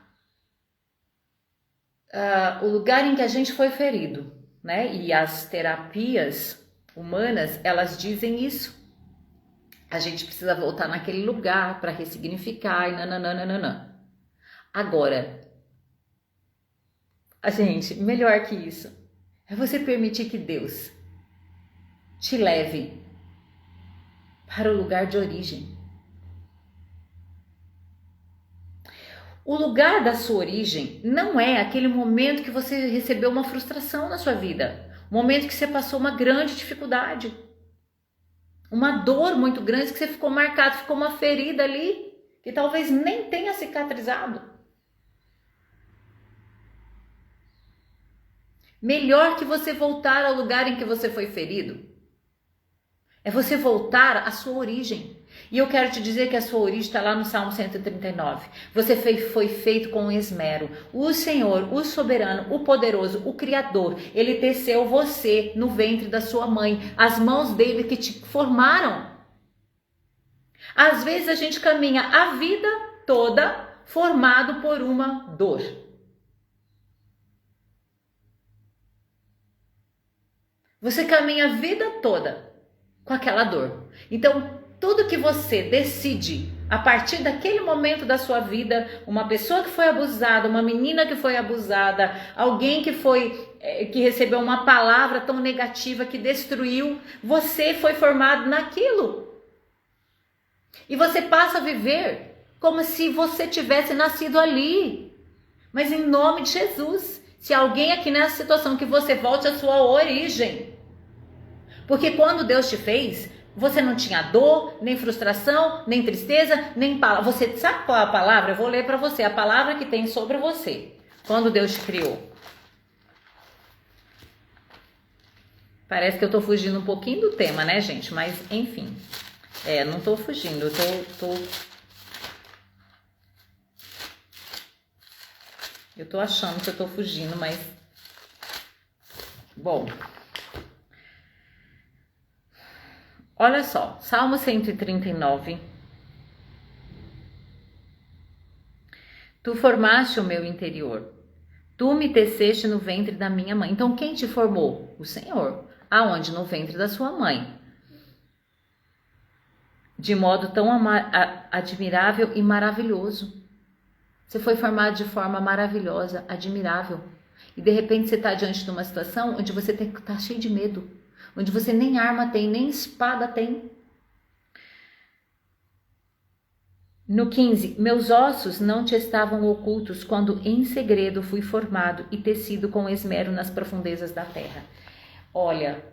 em que a gente foi ferido, né? E as terapias humanas, elas dizem isso. A gente precisa voltar naquele lugar para ressignificar e nananana. Agora, melhor que isso, é você permitir que Deus te leve para o lugar de origem. O lugar da sua origem não é aquele momento que você recebeu uma frustração na sua vida, um momento que você passou uma grande dificuldade, uma dor muito grande que você ficou marcado, ficou uma ferida ali que talvez nem tenha cicatrizado. Melhor que você voltar ao lugar em que você foi ferido é você voltar à sua origem. E eu quero te dizer que a sua origem está lá no Salmo 139. Você foi feito com esmero. O Senhor, o soberano, o poderoso, o Criador, Ele teceu você no ventre da sua mãe. As mãos dele que te formaram. Às vezes a gente caminha a vida toda formado por uma dor. Você caminha a vida toda com aquela dor. Então, tudo que você decide a partir daquele momento da sua vida, uma pessoa que foi abusada, uma menina que foi abusada, alguém que recebeu uma palavra tão negativa que destruiu, você foi formado naquilo. E você passa a viver como se você tivesse nascido ali. Mas em nome de Jesus, se alguém aqui nessa situação, que você volte à sua origem. Porque quando Deus te fez, você não tinha dor, nem frustração, nem tristeza, nem palavra. Você sabe qual é a palavra? Eu vou ler para você a palavra que tem sobre você quando Deus te criou. Parece que eu tô fugindo um pouquinho do tema, né, gente? Mas, enfim, não tô fugindo, eu tô achando que eu tô fugindo, mas, bom... Olha só, Salmo 139. Tu formaste o meu interior. Tu me teceste no ventre da minha mãe. Então, quem te formou? O Senhor. Aonde? No ventre da sua mãe. De modo tão admirável e maravilhoso. Você foi formado de forma maravilhosa, admirável. E de repente você está diante de uma situação onde você está cheio de medo. Onde você nem arma tem, nem espada tem. No 15, meus ossos não te estavam ocultos quando em segredo fui formado e tecido com esmero nas profundezas da terra. Olha,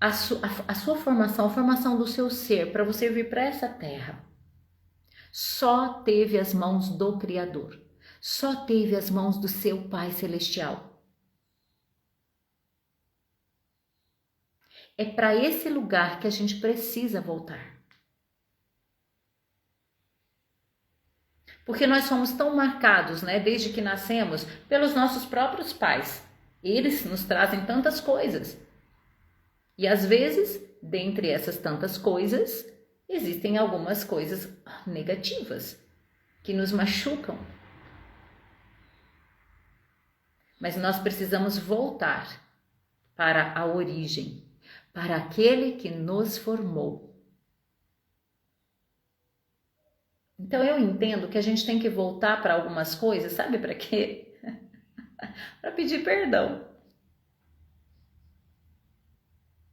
a sua formação, a formação do seu ser, para você vir para essa terra, só teve as mãos do Criador. Só teve as mãos do seu Pai Celestial. É para esse lugar que a gente precisa voltar. Porque nós somos tão marcados, né, desde que nascemos, pelos nossos próprios pais. Eles nos trazem tantas coisas. E às vezes, dentre essas tantas coisas, existem algumas coisas negativas que nos machucam. Mas nós precisamos voltar para a origem, para aquele que nos formou. Então eu entendo que a gente tem que voltar para algumas coisas, sabe para quê? Para pedir perdão.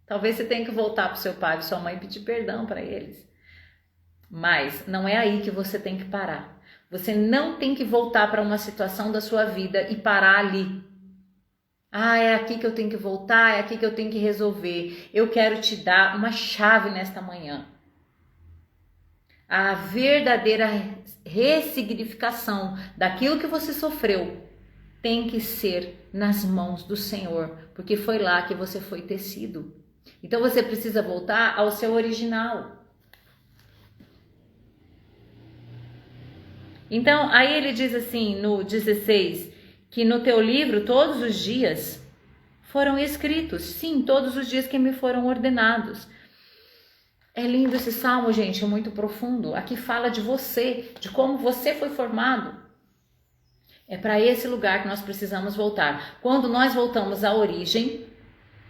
Talvez você tenha que voltar para o seu pai e sua mãe e pedir perdão para eles. Mas não é aí que você tem que parar. Você não tem que voltar para uma situação da sua vida e parar ali. Ah, é aqui que eu tenho que voltar, é aqui que eu tenho que resolver. Eu quero te dar uma chave nesta manhã. A verdadeira ressignificação daquilo que você sofreu tem que ser nas mãos do Senhor, porque foi lá que você foi tecido. Então você precisa voltar ao seu original. Então, aí ele diz assim no 16, que no teu livro todos os dias foram escritos, sim, todos os dias que me foram ordenados. É lindo esse salmo, gente, é muito profundo. Aqui fala de você, de como você foi formado. É para esse lugar que nós precisamos voltar. Quando nós voltamos à origem,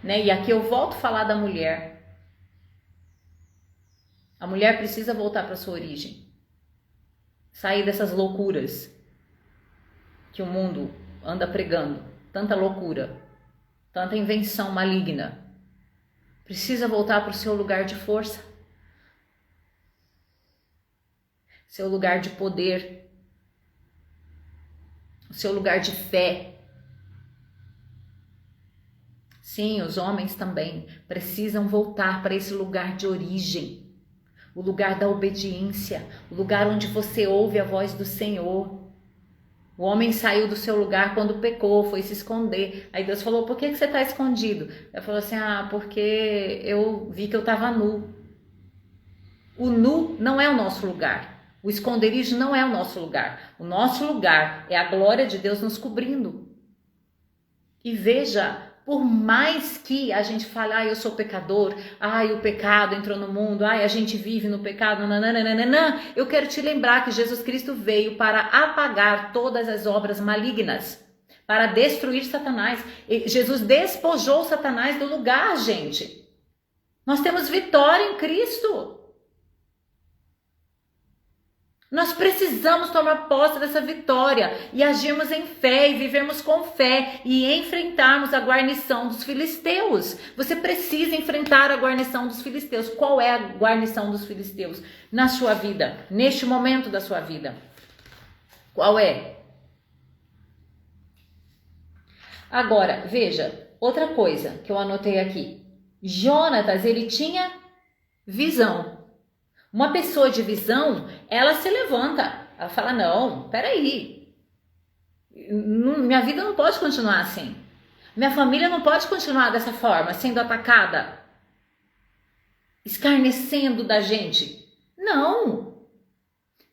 né? E aqui eu volto a falar da mulher. A mulher precisa voltar para sua origem. Sair dessas loucuras que o mundo anda pregando. Tanta loucura, tanta invenção maligna. Precisa voltar para o seu lugar de força. Seu lugar de poder. O seu lugar de fé. Sim, os homens também precisam voltar para esse lugar de origem. O lugar da obediência, o lugar onde você ouve a voz do Senhor. O homem saiu do seu lugar quando pecou, foi se esconder. Aí Deus falou, por que você está escondido? Ele falou assim, porque eu vi que eu estava nu. O nu não é o nosso lugar. O esconderijo não é o nosso lugar. O nosso lugar é a glória de Deus nos cobrindo. E veja, por mais que a gente fale, eu sou pecador, o pecado entrou no mundo, a gente vive no pecado, nananana, eu quero te lembrar que Jesus Cristo veio para apagar todas as obras malignas, para destruir Satanás. Jesus despojou Satanás do lugar, gente. Nós temos vitória em Cristo. Nós precisamos tomar posse dessa vitória e agirmos em fé e vivermos com fé e enfrentarmos a guarnição dos filisteus. Você precisa enfrentar a guarnição dos filisteus. Qual é a guarnição dos filisteus na sua vida, neste momento da sua vida? Qual é? Agora, veja, outra coisa que eu anotei aqui. Jonatas, ele tinha visão. Uma pessoa de visão, ela se levanta, ela fala, não, peraí, minha vida não pode continuar assim, minha família não pode continuar dessa forma, sendo atacada, escarnecendo da gente, não.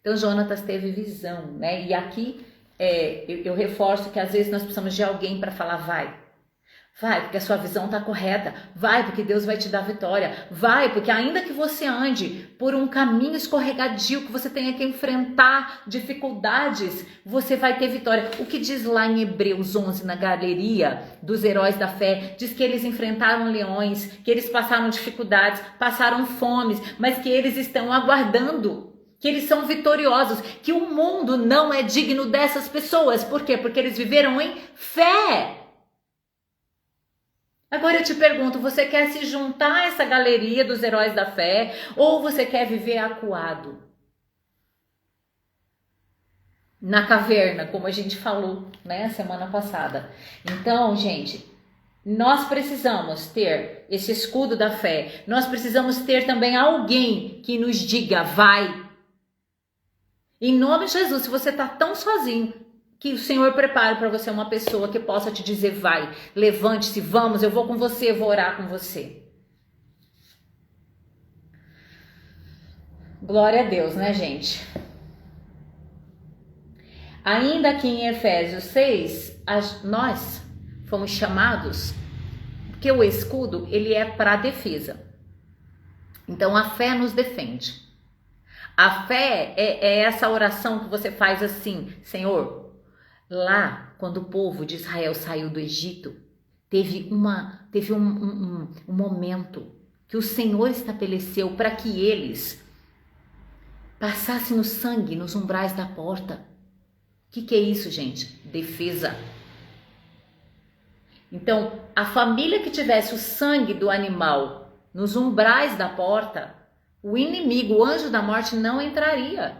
Então Jonatas teve visão, né? E aqui eu reforço que às vezes nós precisamos de alguém para falar, vai, porque a sua visão está correta. Vai, porque Deus vai te dar vitória. Vai, porque ainda que você ande por um caminho escorregadio, que você tenha que enfrentar dificuldades, você vai ter vitória. O que diz lá em Hebreus 11, na galeria dos heróis da fé, diz que eles enfrentaram leões, que eles passaram dificuldades, passaram fomes, mas que eles estão aguardando, que eles são vitoriosos, que o mundo não é digno dessas pessoas. Por quê? Porque eles viveram em fé. Agora eu te pergunto, você quer se juntar a essa galeria dos heróis da fé ou você quer viver acuado? Na caverna, como a gente falou, né, semana passada. Então, gente, nós precisamos ter esse escudo da fé. Nós precisamos ter também alguém que nos diga, vai. Em nome de Jesus, se você está tão sozinho, que o Senhor prepare para você uma pessoa que possa te dizer, vai, levante-se, vamos, eu vou com você, eu vou orar com você. Glória a Deus, né, gente? Ainda aqui em Efésios 6, nós fomos chamados, porque o escudo, ele é para defesa. Então, a fé nos defende. A fé é essa oração que você faz assim, Senhor, lá, quando o povo de Israel saiu do Egito, teve um momento que o Senhor estabeleceu para que eles passassem o sangue nos umbrais da porta. O que é isso, gente? Defesa. Então, a família que tivesse o sangue do animal nos umbrais da porta, o inimigo, o anjo da morte, não entraria.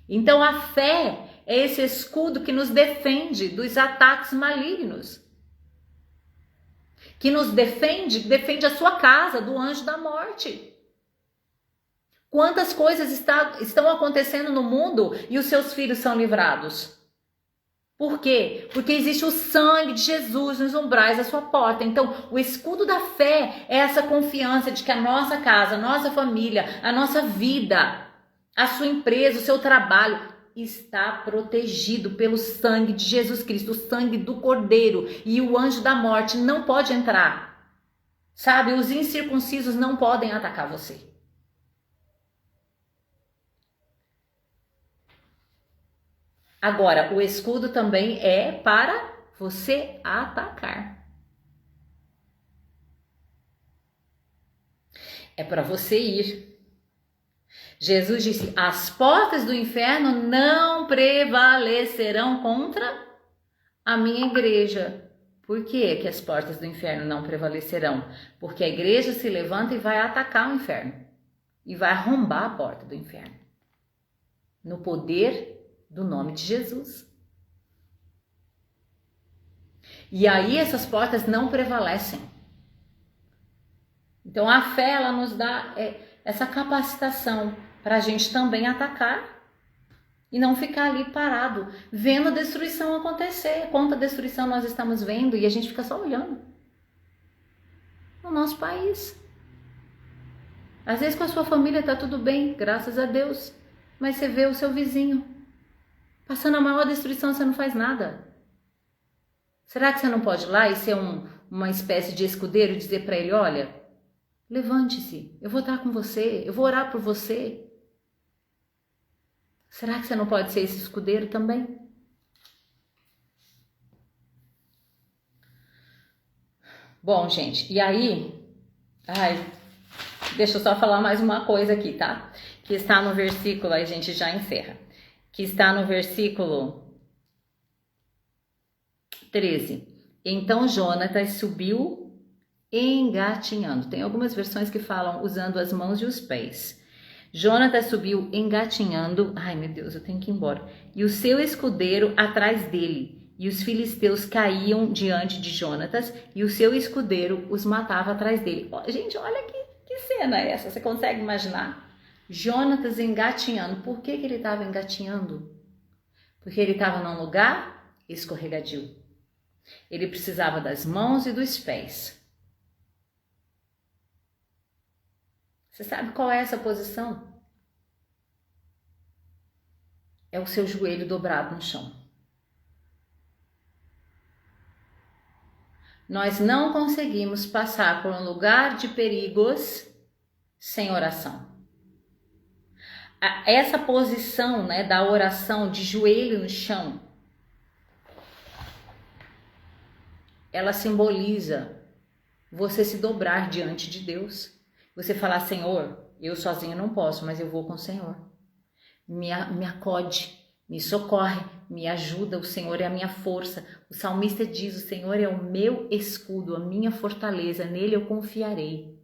Então, a fé é esse escudo que nos defende dos ataques malignos. Que nos defende a sua casa do anjo da morte. Quantas coisas estão acontecendo no mundo e os seus filhos são livrados? Por quê? Porque existe o sangue de Jesus nos umbrais da sua porta. Então, o escudo da fé é essa confiança de que a nossa casa, a nossa família, a nossa vida, a sua empresa, o seu trabalho está protegido pelo sangue de Jesus Cristo, o sangue do Cordeiro, e o anjo da morte não pode entrar. Sabe, os incircuncisos não podem atacar você. Agora, o escudo também é para você atacar. É para você ir. Jesus disse: as portas do inferno não prevalecerão contra a minha igreja. Por que que as portas do inferno não prevalecerão? Porque a igreja se levanta e vai atacar o inferno. E vai arrombar a porta do inferno. No poder do nome de Jesus. E aí essas portas não prevalecem. Então a fé, ela nos dá essa capacitação para a gente também atacar e não ficar ali parado, vendo a destruição acontecer. Quanta destruição nós estamos vendo e a gente fica só olhando. No nosso país. Às vezes com a sua família tá tudo bem, graças a Deus. Mas você vê o seu vizinho passando a maior destruição, você não faz nada. Será que você não pode ir lá e ser uma espécie de escudeiro e dizer para ele: olha, levante-se, eu vou estar com você, eu vou orar por você. Será que você não pode ser esse escudeiro também? Bom, gente, e aí... deixa eu só falar mais uma coisa aqui, tá? Que está no versículo, aí a gente já encerra. Que está no versículo 13. Então Jonatas subiu engatinhando. Tem algumas versões que falam usando as mãos e os pés. Jonatas subiu engatinhando. Ai, meu Deus, eu tenho que ir embora. E o seu escudeiro atrás dele. E os filisteus caíam diante de Jonatas. E o seu escudeiro os matava atrás dele. Gente, olha que cena é essa. Você consegue imaginar? Jonatas engatinhando. Por que ele estava engatinhando? Porque ele estava num lugar escorregadio. Ele precisava das mãos e dos pés. Você sabe qual é essa posição? É o seu joelho dobrado no chão. Nós não conseguimos passar por um lugar de perigos sem oração. Essa posição, né, da oração de joelho no chão, ela simboliza você se dobrar diante de Deus. Você falar: Senhor, eu sozinho não posso, mas eu vou com o Senhor. Me acode, me socorre, me ajuda, o Senhor é a minha força. O salmista diz: o Senhor é o meu escudo, a minha fortaleza, nele eu confiarei.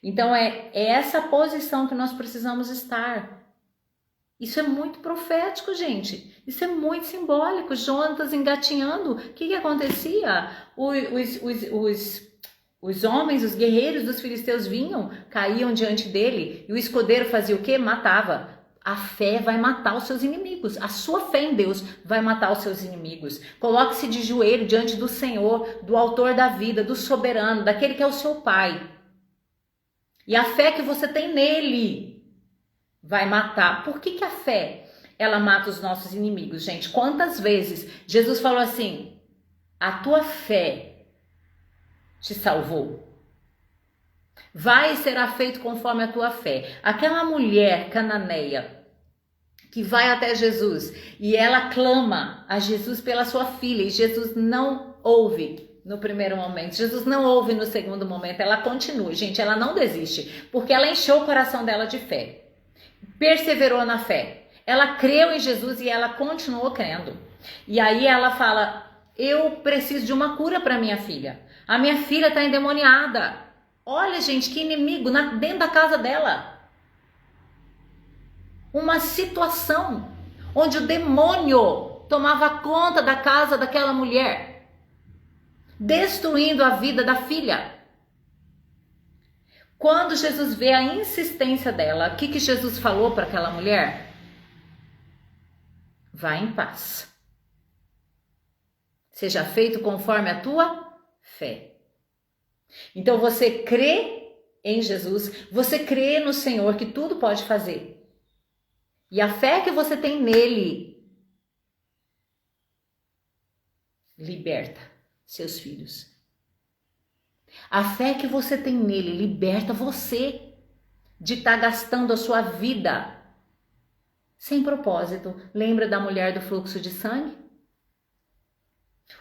Então é essa posição que nós precisamos estar. Isso é muito profético, gente. Isso é muito simbólico. Jonatas engatinhando. O que acontecia? Os homens, os guerreiros dos filisteus vinham, caíam diante dele. E o escudeiro fazia o quê? Matava. A fé vai matar os seus inimigos. A sua fé em Deus vai matar os seus inimigos. Coloque-se de joelho diante do Senhor, do autor da vida, do soberano, daquele que é o seu Pai. E a fé que você tem nele vai matar. Por que a fé, ela mata os nossos inimigos, gente? Quantas vezes Jesus falou assim: a tua fé te salvou. Vai e será feito conforme a tua fé. Aquela mulher cananeia que vai até Jesus e ela clama a Jesus pela sua filha e Jesus não ouve no primeiro momento, Jesus não ouve no segundo momento, ela continua, gente, ela não desiste, porque ela encheu o coração dela de fé. Perseverou na fé. Ela creu em Jesus e ela continuou crendo. E aí ela fala: eu preciso de uma cura para minha filha. A minha filha está endemoniada. Olha, gente, que inimigo dentro da casa dela. Uma situação onde o demônio tomava conta da casa daquela mulher, destruindo a vida da filha. Quando Jesus vê a insistência dela, o que Jesus falou para aquela mulher? Vá em paz. Seja feito conforme a tua fé. Então você crê em Jesus, você crê no Senhor que tudo pode fazer. E a fé que você tem nele liberta seus filhos. A fé que você tem nele liberta você de estar gastando a sua vida sem propósito. Lembra da mulher do fluxo de sangue?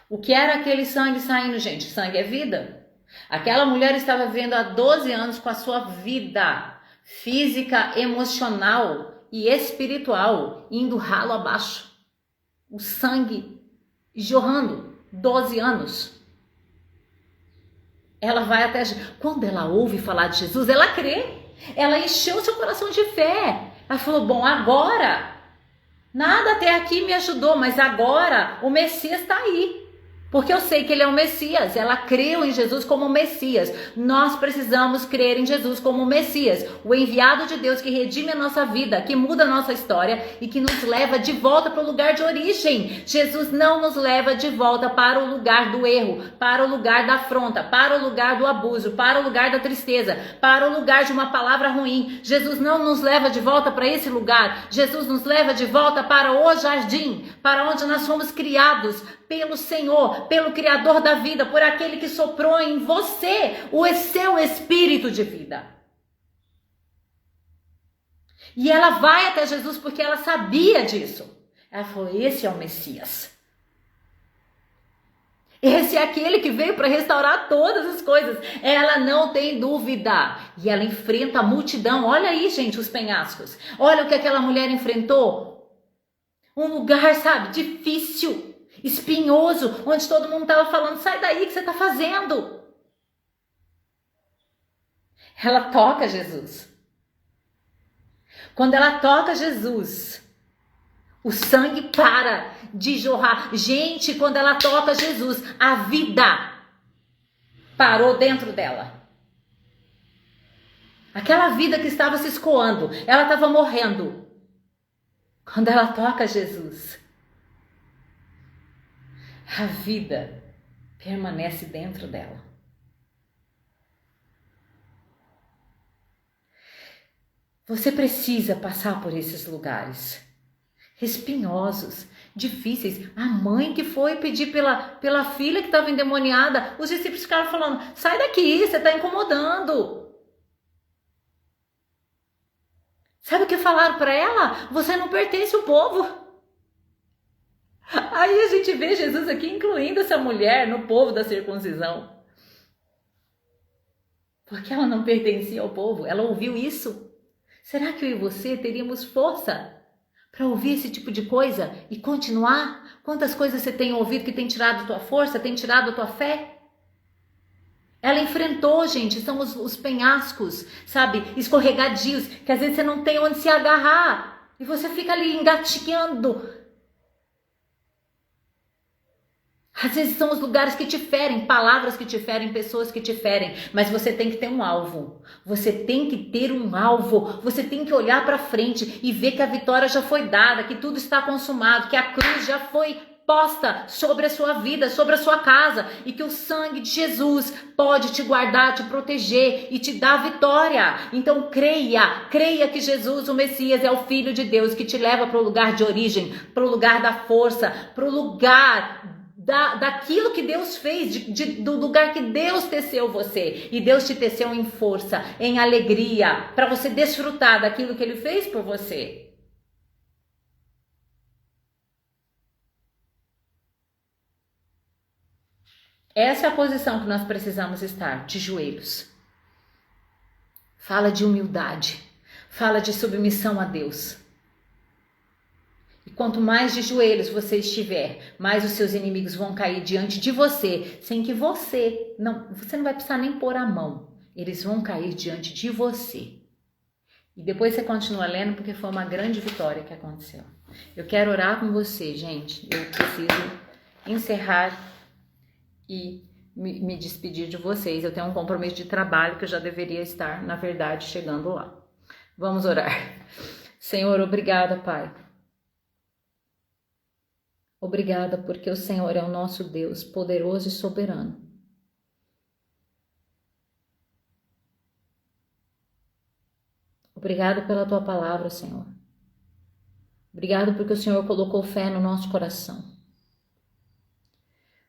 O que era aquele sangue saindo, gente? Sangue é vida. Aquela mulher estava vivendo há 12 anos com a sua vida física, emocional e espiritual indo ralo abaixo. O sangue jorrando, 12 anos. Ela vai até... Quando ela ouve falar de Jesus, ela crê. Ela encheu seu coração de fé. Ela falou, bom, agora, nada até aqui me ajudou, mas agora o Messias está aí. Porque eu sei que ele é o Messias. Ela creu em Jesus como Messias. Nós precisamos crer em Jesus como Messias, o enviado de Deus que redime a nossa vida, que muda a nossa história e que nos leva de volta para o lugar de origem. Jesus não nos leva de volta para o lugar do erro, para o lugar da afronta, para o lugar do abuso, para o lugar da tristeza, para o lugar de uma palavra ruim. Jesus não nos leva de volta para esse lugar. Jesus nos leva de volta para o jardim, para onde nós fomos criados pelo Senhor, pelo Criador da vida, por aquele que soprou em você o seu espírito de vida. E ela vai até Jesus porque ela sabia disso. Ela falou, esse é o Messias. Esse é aquele que veio para restaurar todas as coisas. Ela não tem dúvida. E ela enfrenta a multidão. Olha aí, gente, os penhascos. Olha o que aquela mulher enfrentou. Um lugar, sabe, difícil, espinhoso, onde todo mundo estava falando, sai daí, o que você está fazendo? Ela toca Jesus. Quando ela toca Jesus, o sangue para de jorrar. Gente, quando ela toca Jesus, a vida parou dentro dela. Aquela vida que estava se escoando, ela estava morrendo. Quando ela toca Jesus, a vida permanece dentro dela. Você precisa passar por esses lugares espinhosos, difíceis. A mãe que foi pedir pela filha que estava endemoniada, os discípulos ficaram falando, sai daqui, você está incomodando. Sabe o que falaram para ela? Você não pertence ao povo. Aí a gente vê Jesus aqui incluindo essa mulher no povo da circuncisão. Porque ela não pertencia ao povo, ela ouviu isso. Será que eu e você teríamos força para ouvir esse tipo de coisa e continuar? Quantas coisas você tem ouvido que tem tirado a tua força, tem tirado a tua fé? Ela enfrentou, gente, são os penhascos, sabe, escorregadios, que às vezes você não tem onde se agarrar. E você fica ali engatinhando. Às vezes são os lugares que te ferem, palavras que te ferem, pessoas que te ferem, mas você tem que ter um alvo. Você tem que ter um alvo. Você tem que olhar para frente e ver que a vitória já foi dada, que tudo está consumado, que a cruz já foi posta sobre a sua vida, sobre a sua casa, e que o sangue de Jesus pode te guardar, te proteger e te dar vitória. Então creia que Jesus, o Messias, é o Filho de Deus que te leva para o lugar de origem, para o lugar da força, para o lugar daquilo que Deus fez, do lugar que Deus teceu você. E Deus te teceu em força, em alegria, para você desfrutar daquilo que Ele fez por você. Essa é a posição que nós precisamos estar, de joelhos. Fala de humildade, fala de submissão a Deus. E quanto mais de joelhos você estiver, mais os seus inimigos vão cair diante de você, sem que você não vai precisar nem pôr a mão. Eles vão cair diante de você. E depois você continua lendo, porque foi uma grande vitória que aconteceu. Eu quero orar com você, gente. Eu preciso encerrar e me despedir de vocês. Eu tenho um compromisso de trabalho que eu já deveria estar, na verdade, chegando lá. Vamos orar. Senhor, obrigada, Pai. Obrigada porque o Senhor é o nosso Deus, poderoso e soberano. Obrigado pela Tua palavra, Senhor. Obrigado porque o Senhor colocou fé no nosso coração.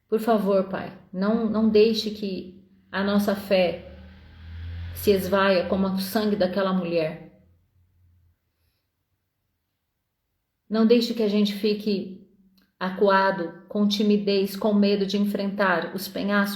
Por favor, Pai, não deixe que a nossa fé se esvaia como o sangue daquela mulher. Não deixe que a gente fique acuado, com timidez, com medo de enfrentar os penhascos